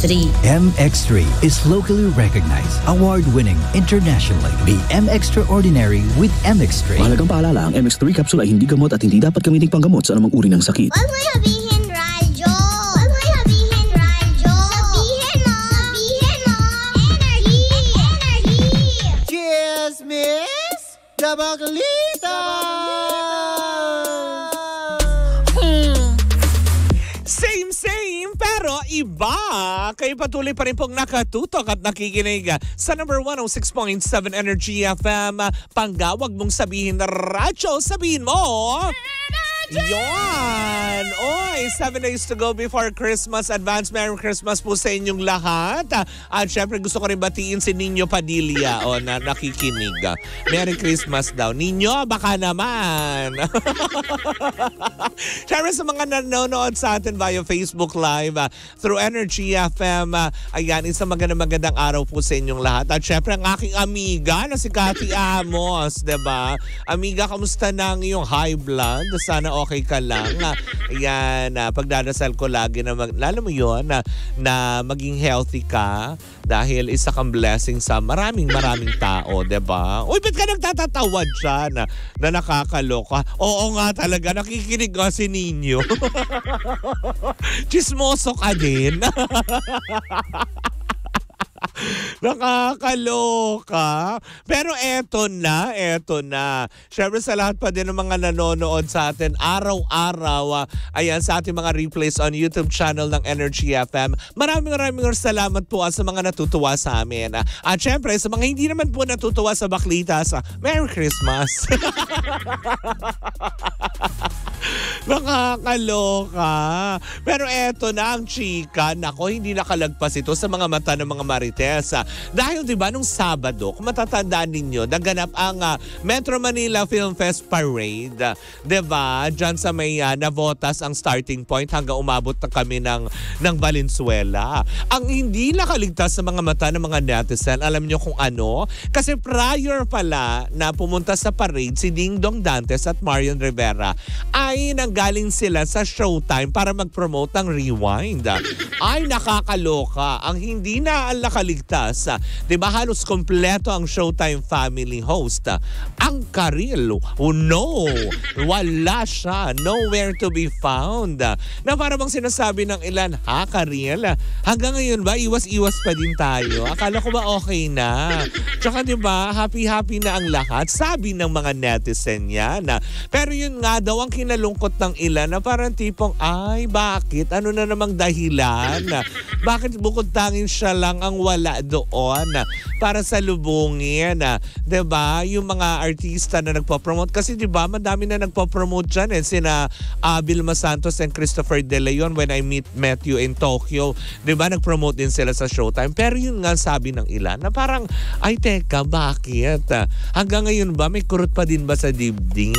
MX3. MX3 is locally recognized, award-winning internationally. Be Extraordinary with MX3. Mahalagang paalala, ang MX3 capsule ay hindi gamot at hindi dapat gamiting panggamot sa anumang uri ng sakit. Huwag mo sabihin, Radyo! Huwag mo sabihin, Radyo! Sabihin mo! Sabihin mo! Energy! Energy! Cheers, miss! Dabagalita! Same, pero iba. Kayo patuloy pa rin pong nakatutok at nakikinig sa number 106.7 Energy FM. Panggawag mong sabihin na radyo, sabihin mo. Yon! Oy, 7 days to go before Christmas. Advance Merry Christmas po sa inyong lahat. At syempre gusto ko rin batiin si Nino Padilla na nakikinig. Merry Christmas daw. Nino, baka naman. Syempre sa mga nanonood sa atin via Facebook Live through Energy FM. Ayan, isang magandang araw po sa inyong lahat. At syempre ang aking amiga na si Cathy Amos, diba? Amiga, kamusta na ang iyong high blood? Sana okay ka lang. Ayan, pagdadasal ko lagi na lalo mo yun, na maging healthy ka dahil isa kang blessing sa maraming tao, diba? Uy, ba't ka nagtatatawa dyan na nakakaloka? Oo nga talaga, nakikinig nga si Nino. Chismoso ka din. Nakakaloka. Pero eto na. Syempre sa lahat pa din ng mga nanonood sa atin araw-araw, ayan, sa ating mga replays on YouTube channel ng Energy FM. Maraming salamat po sa mga natutuwa sa amin. At syempre sa mga hindi naman po natutuwa sa Baklitas, Merry Christmas. Nakakaloka. Pero eto na ang chika. Nako, hindi nakalagpas ito sa mga mata ng mga marites. Dahil diba nung Sabado, kung matatandaan ninyo, naganap ang Metro Manila Film Fest Parade. Diba? Diyan sa may Navotas ang starting point hanggang umabot na kami ng Valenzuela. Ang hindi nakaligtas sa mga mata ng mga netizen, alam nyo kung ano? Kasi prior pala na pumunta sa parade si Ding Dong Dantes at Marian Rivera ay nanggaling sila sa Showtime para mag-promote ng Rewind. Ay, nakakaloka. Ang hindi na nakaligtas, diba halos kompleto ang Showtime family host. Ang Karil, no, wala siya. Nowhere to be found. Na para bang sinasabi ng ilan, ha Karil? Hanggang ngayon ba, iwas-iwas pa din tayo? Akala ko ba okay na? Tsaka diba, happy-happy na ang lahat. Sabi ng mga netizen yan. Pero yun nga daw ang kinalungkot ng ilan na parang tipong, ay bakit? Ano na namang dahilan? Bakit bukod tanging siya lang ang wala doon para salubungin? Diba? Yung mga artista na nagpo-promote. Kasi diba, madami na nagpo-promote dyan sina Vilma Santos and Christopher De Leon when I met you in Tokyo. Diba? Nag-promote din sila sa Showtime. Pero yun nga sabi ng ilan na parang, ay teka, bakit? Hanggang ngayon ba, may kurot pa din ba sa dibdib?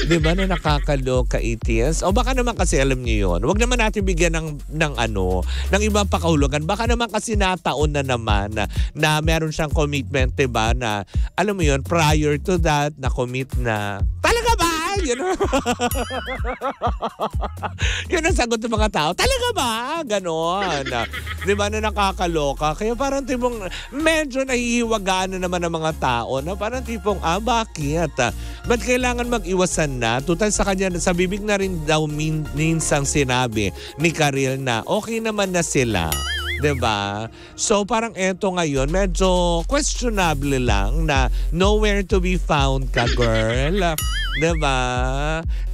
Diba na nakakaloka itis? O baka naman kasi alam niyo yun. Huwag naman natin bigyan ng ibang pakahulugan. Baka naman kasi nataon na naman na meron siyang commitment, diba? Na alam mo yun, prior to that, na-commit na. Talaga ba? Yun ang sagot ng mga tao. Talaga ba? Ganon. Diba na nakakaloka? Kaya parang tipong medyo nahihiwagaan na naman ng mga tao na parang tipong, bakit? Ba't kailangan mag-iwasan na? Tutal sa kanya, sa bibig na rin daw minsang sinabi ni Karil na okay naman na sila. Diba? So parang eto ngayon, medyo questionable lang na nowhere to be found ka, girl. Diba?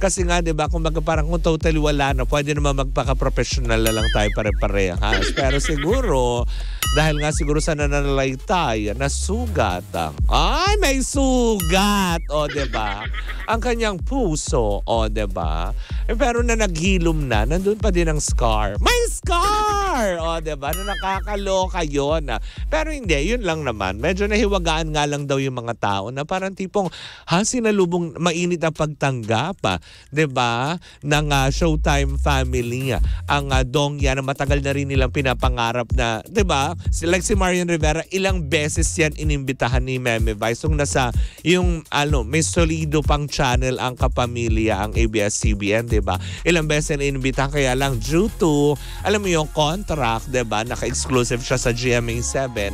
Kasi nga, diba, kung parang kung totally wala na, pwede naman magpaka-professional na lang tayo pare-parehas. Pero siguro, dahil nga siguro sa nananalaytay, nasugat. Ay, may sugat! O, diba? Ang kanyang puso, o, diba? Pero na naghilom na, nandun pa din ang scar. May scar! O, diba? Na nakakaloka yun. Pero hindi, yun lang naman. Medyo nahiwagaan nga lang daw yung mga tao na parang tipong, sinalubong mainit ang pagtanggap, diba? Ng Showtime family. Ang Dongya na matagal na rin nilang pinapangarap na, diba? Like si Marian Rivera, ilang beses yan inimbitahan ni Meme Vice. Kung nasa yung, may solido pang channel ang kapamilya, ang ABS-CBN, diba? Ilang beses na inimbitahan, kaya lang due to, alam mo yung contract, diba? Naka-exclusive siya sa GMA7.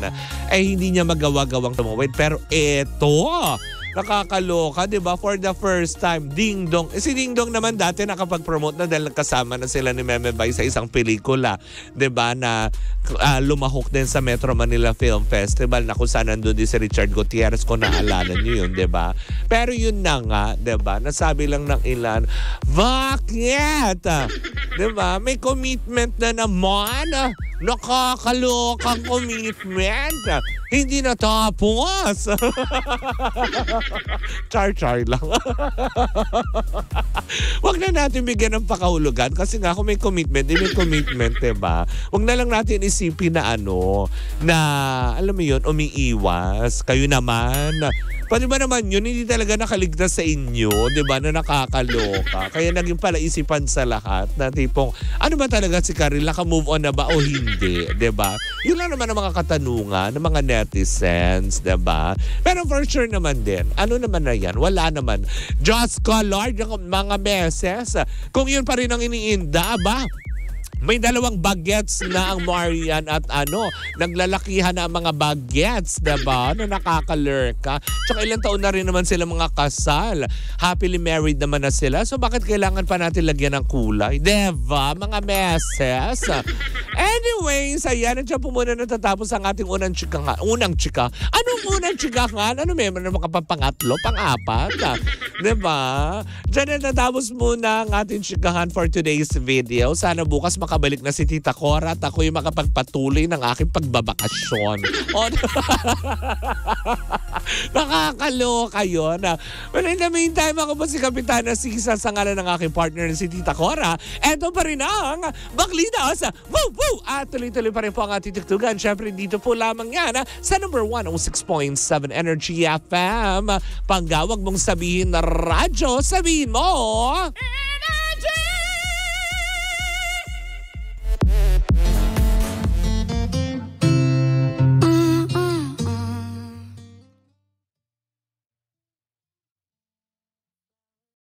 Hindi niya magawa-gawang tumawid. Pero eto, nakakaloka, di ba? For the first time, Ding Dong. Si Ding Dong naman dati nakapag-promote na dahil kasama na sila ni Meme Bay sa isang pelikula, di ba? Na lumahok din sa Metro Manila Film Festival na kung saan nandun din si Richard Gutierrez, kung naalala niyo yun, di ba? Pero yun na nga, di ba? Nasabi lang ng ilan, bakit? Di ba? May commitment na naman. Nakakalokang commitment. Hindi natapos. Char-char lang. Huwag na natin bigyan ng pakahulugan kasi nga kung may commitment, may commitment, diba? Huwag na lang natin isipin na na alam mo yun, umiiwas. Kayo naman. Paano ba naman yun? Hindi talaga nakaligtas sa inyo, diba? Na nakakaloka. Kaya naging palaisipan sa lahat na tipong, ano ba talaga si Karil? Naka-move on na ba o hindi? Diba? Yun lang naman ang mga katanungan ng mga netizens, diba? Pero for sure naman din, ano naman na yan? Wala naman. Diyos ko, Lord, yung mga meses. Kung yun pa rin ang iniinda, ba? May 2 bagets na ang Marian at naglalakihan na ang mga bagets, diba? Na nakakalurka. Tsaka ilang taon na rin naman sila mga kasal. Happily married naman na sila. So bakit kailangan pa natin lagyan ng kulay? Diba? Mga meses. Anyways, ayan. Nandiyan po muna natatapos ang ating unang chika. Anong unang chikahan? Ano meron na pangatlo? Pang-apat? Diba? Diyan natatapos muna ang ating chikahan for today's video. Sana bukas makabalik na si Tita Cora at ako yung makapagpatuloy ng aking pagbabakasyon. Nakakaloka yun. Well, in the meantime, ako po si Kapitana Sisa sa ngalan ng aking partner na si Tita Cora. Eto pa rin ang Baklidas. Woo! Woo! At tuloy-tuloy pa rin po ang ating tugtugan. Siyempre, dito po lamang yan sa number 106.7 Energy FM. Panggawag mong sabihin na radyo, sabihin mo...